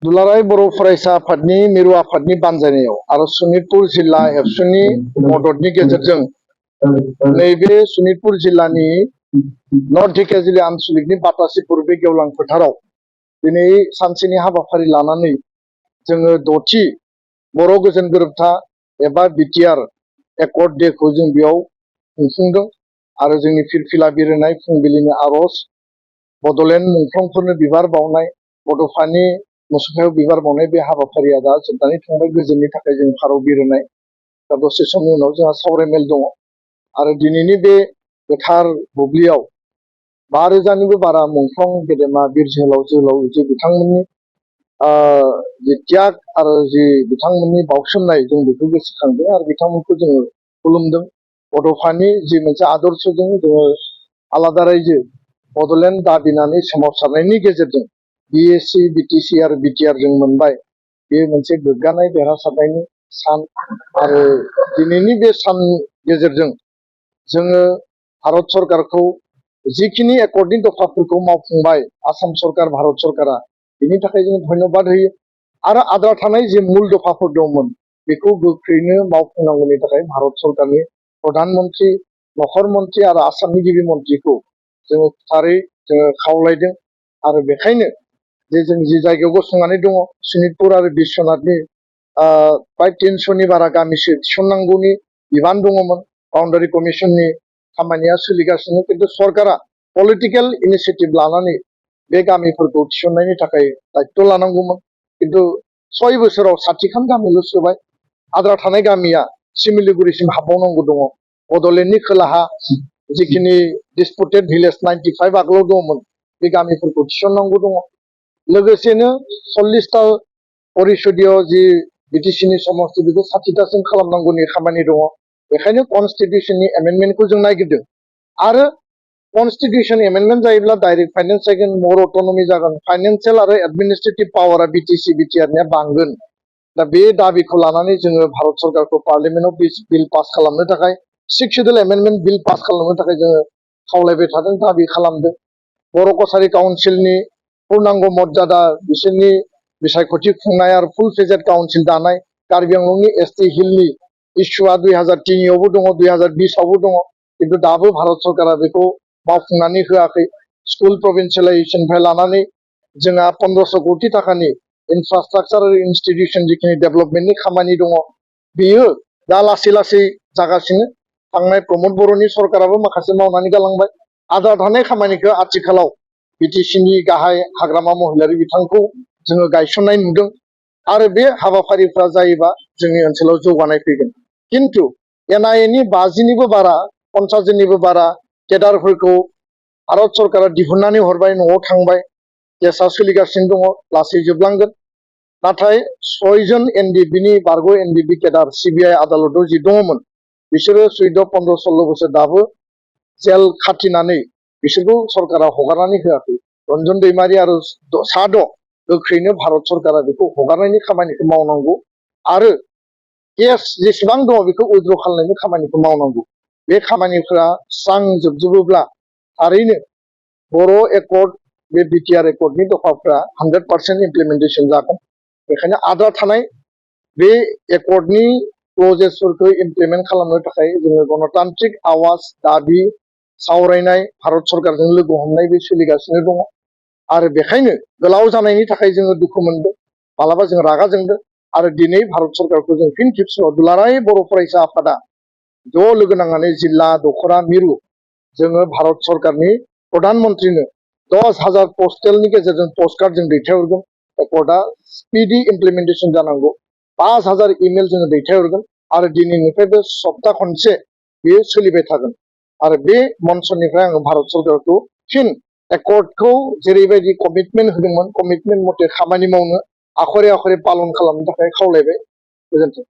दुलाराय बर' फरायसा आफादनि मिरु आफादनि बानजायनायाव आरो सनितपुर जिल्ला एबसुनि मददनि गेजेरजों नैबे सनितपुर जिल्लानि नर्थ ढेकियाजुलि आनसलिकनि बातासिपुर बे गेवलां फोथाराव दिनै सानसेनि हाबाफारि लानानै जोङो द'थि बर' गोजोन गोरोबथा एबा बिटिआर एकर्ड डेखौ जों बेयाव खुंफुंदों आरो जोंनि फिरफिला बिरहोनाय फुंबिलिनि आर'ज बड'लेण्ड मुंख्लंफोरनो बिबार बावनाय बड'फानि मुसुखायाव बिबार बावनाय बे हाबाफारिया दा जोबनानै थांबाय। गोजोननि थाखाय जों फारौ बिरहोनाय दा दसे समनि उनाव जोंहा सावरायमेल दङ आरो दिनैनि बे गोथार बुब्लियाव 5,000निबो बारा मुंख्लं गेदेमा बिर जोहोलाव जे बिथांमोननि जि त्याग आरो जि बिथांमोननि बावसोमनाय जों बेखौ गोसोखांदों आरो बिथांमोनखौ जोङो खुलुमदों। बड'फानि जि मोनसे आदर्शजों जोङो आलादा रायजो बड'लेण्ड दाबिनानै सोमावसारनायनि गेजेरजों बिएसि बिटिसि आरो बिटिआर जों मोनबाय। बे मोनसे गोग्गानाय देरहासारनायनि सान आरो दिनैनि बे सान गेजेरजों जोङो भारत सरकारखौ जिखिनि एकर्डनि दफाफोरखौ मावफुंबाय आसाम सरकार भारत सरकारा बेनि थाखाय जों धन्यबाद होयो आरो आद्रा थानाय जे मुल दफाफोर दंमोन बेखौ गोख्रैनो मावफुंनांगौनि थाखाय भारत सरकारनि प्रधान मन्त्रि नखर मन्त्रि आरो आसामनि गिबि मन्त्रिखौ जोङो थारै जोङो खावलायदों आरो बेखायनो जे जों जि जायगायाव गसंनानै दङ सनितपुर आरो बिश्वनाथनि प्राय 300नि बारा गामिसो थिसननांगौनि बिबान दङमोन। बाउन्डारि कमिसननि खामानिया सोलिगासिनो किन्तु सरकारा पलिटिकेल इनिशिएटिभ लानानै बे गामिफोरखौ थिसननायनि थाखाय दायित्व लानांगौमोन किन्तु 6 बोसोराव 60खान गामिल' सोबाय। आद्रा थानाय गामिया सिमिलिगुरिसिम हाबबावनांगौ दङ। बड'लेण्डनि खोलाहा जिखिनि डिसपुटेड भिलेज 95 आगोलाव दङमोन बे गामिफोरखौ थिसननांगौ दङ। लोगोसेनो 40टा परिषदीय जि बिटिसिनि समस्ति बेखौ 60टासिम खालामनांगौनि खामानि दङ। बेखायनो कनस्टिटिउसननि एमेन्डमेन्टखौ जों नागिरदों आरो कनस्टिटिउसन एमेन्डमेन्ट जायोब्ला डाइरेक्ट फाइनेन्स जागोन, मोर अट'नमि जागोन, फाइनेन्सियेल आरो एडमिनिस्ट्रेटिभ पावारा बिटिसि बिटिआरनिया बांगोन। दा बे दाबिखौ लानानै जोङो भारत सरकारखौ पार्लियामेन्टआव बिल पास खालामनो थाखाय 6 शेड्युल एमेन्डमेन्ट बिल पास खालामनो थाखाय जोङो खावलायबाय थादों, दाबि खालामदों। बर' कसारी काउन्सिलनि पूर्णांग मर्यादा बिसोरनि बिसायख'थि खुंनाय आरो फुल फेजेड काउन्सिल दानाय, कार्बि आंलंनि एसटि हिलनि इस्युआ 2003आवबो दङ, 2020आवबो दङ किन्तु दाबो भारत सरकारा बेखौ मावफुंनानै होआखै। स्कुल प्रभिन्सियेलाइजेसननिफ्राय लानानै जोंहा 1500 कोटि थाखानि इनफ्रास्ट्राक्चार आरो इनस्टिट्यूशन जिखिनि डेभेलपमेन्टनि खामानि दङ बेयो दा लासै लासै जागासिनो। थांनाय प्रमद बर'नि सरकाराबो माखासे मावनानै गालांबाय। आद्रा थानाय खामानिखौ आथिखालाव बिटिसिनि गाहाय हाग्रामा महिलारि बिथांखौ जोङो गायसननाय नुदों आरो बे हाबाफारिफ्रा जायोबा जोंनि ओनसोलाव जौगानाय फैगोन। किन्तु एनआइएनि 50निबो बारा 50 जननिबो बारा केडारफोरखौ भारत सरकारा दिहुननानै हरबाय, न'आव थांबाय, केसआ सोलिगासिनो दङ, लासै जोबलांगोन। नाथाय 6 जन एनडिबिनि बारग' एनडिबि केडार सिबिआइ आदालताव जि दङमोन बिसोरो 14, 15, 16 बोसोर दाबो जेल खाथिनानै बिसोरखौ सरकारा हगारनानै होआखै। रन्जन दैमारि आरो 6 गोख्रैनो भारत सरकारा बेखौ हगारनायनि खामानिखौ मावनांगौ आरो केस जेसेबां दङ बेखौ उइथड्र खालामनायनि खामानिखौ मावनांगौ। बे खामानिफोरा स्रां जोबजोबोब्ला थारैनो बर' एकर्ड बे बिटिआर एकर्डनि दफाफ्रा 100% इमप्लिमेन्टेसन जागोन। बेखायनो आद्रा थानाय बे एकर्डनि क्लजेसफोरखौ इमप्लिमेन्ट खालामनो थाखाय जोङो गणतान्त्रिक आवाज दाबि सावरायनाय भारत सरकारजों लोगो हमनाय बे सोलिगासिनो दङ आरो बेखायनो गोलाव जानायनि थाखाय जोङो दुखु मोनदों, मालाबा जों रागा जोंदों आरो दिनै भारत सरकारखौ जों फिन खेबसेबाव दुलाराय बर' फरायसा आफादा ज' लोगो नांनानै जिल्ला दख'रा मिरु जोङो भारत सरकारनि प्रधान मन्त्रिनो 10,000 पस्टेलनि गेजेरजों पस्टकार्ड जों दैथायहरगोन। एकर्डआ स्पिडि इमप्लिमेन्टेसन जानांगौ। 5,000 इमेल जोङो दैथायहरगोन आरो दिनैनिफ्राय बे सप्ता खनसे बेयो सोलिबाय थागोन आरो बे मन्चनिफ्राय आङो भारत सरकारखौ फिन एकर्डखौ जेरैबायदि कमिटमेन्ट होदोंमोन कमिटमेन्ट मथे खामानि मावनो आखरे आखरे पालन खालामनो थाखाय खावलायबाय। गोजोन्थों।